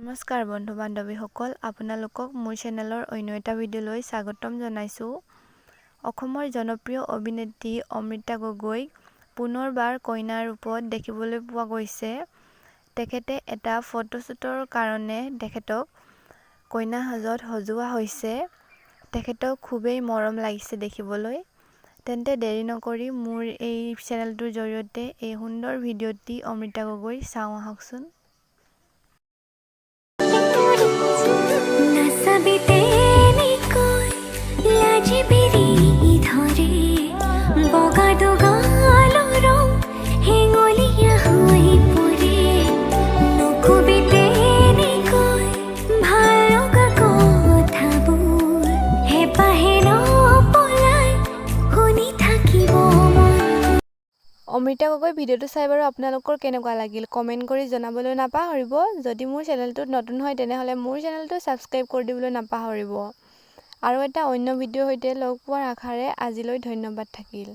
নমস্কাৰ বন্ধু বান্ধৱীসকল, আপোনালোকক মোৰ চেনেলৰ অন্য এটা ভিডিঅ'লৈ স্বাগতম জনাইছোঁ। অসমৰ জনপ্ৰিয় অভিনেত্ৰী অমৃতা গগৈক পুনৰবাৰ কইনাৰ ৰূপত দেখিবলৈ পোৱা গৈছে। তেখেতে এটা ফটোশ্বুটৰ কাৰণে তেখেতক কইনা সাজত সজোৱা হৈছে। তেখেতক খুবেই মৰম লাগিছে দেখিবলৈ। তেন্তে দেৰি নকৰি মোৰ এই চেনেলটোৰ জৰিয়তে এই সুন্দৰ ভিডিঅ'টি অমৃতা গগৈ চাওঁ আহকচোন। অমৃতা গগৈ ভিডিঅ'টো চাই বাৰু আপোনালোকৰ কেনেকুৱা লাগিল কমেণ্ট কৰি জনাবলৈ নাপাহৰিব। যদি মোৰ চেনেলটোত নতুন হয় তেনেহ'লে মোৰ চেনেলটো ছাবস্ক্ৰাইব কৰি দিবলৈ নাপাহৰিব। আৰু এটা অন্য ভিডিঅ'ৰ সৈতে লগ পোৱাৰ আশাৰে আজিলৈ ধন্যবাদ থাকিল।